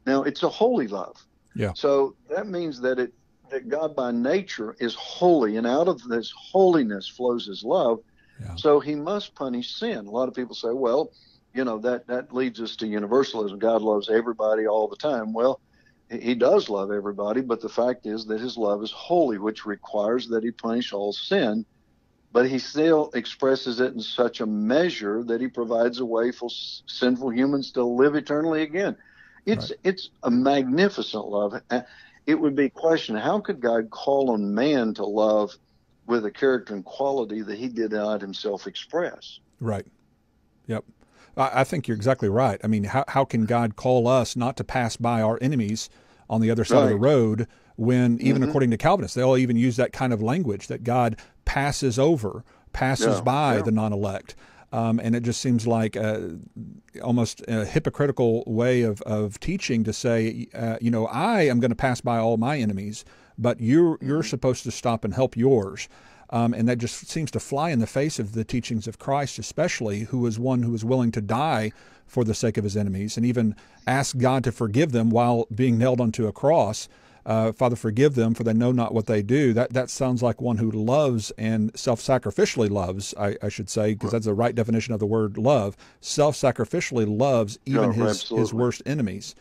Now, it's a holy love. Yeah. So that means that God by nature is holy, and out of this holiness flows his love. Yeah. So he must punish sin. A lot of people say, well, that leads us to universalism. God loves everybody all the time. Well, he does love everybody, but the fact is that his love is holy, which requires that he punish all sin. But he still expresses it in such a measure that he provides a way for sinful humans to live eternally again. Right. It's a magnificent love. It would be a question, how could God call on man to love with a character and quality that he did not himself express? Right. Yep. I think you're exactly right. I mean, how can God call us not to pass by our enemies on the other side of the Right. road when, even Mm-hmm. according to Calvinists, they'll even use that kind of language that God passes over, passes Yeah. by Yeah. the non-elect. And it just seems like almost a hypocritical way of teaching to say, I am going to pass by all my enemies, but you're Mm-hmm. supposed to stop and help yours. And that just seems to fly in the face of the teachings of Christ, especially, who was one who was willing to die for the sake of his enemies and even ask God to forgive them while being nailed onto a cross. Father, forgive them, for they know not what they do. That sounds like one who loves and self-sacrificially loves, I should say, because that's the right definition of the word love. Self-sacrificially loves even No, his absolutely. worst enemies.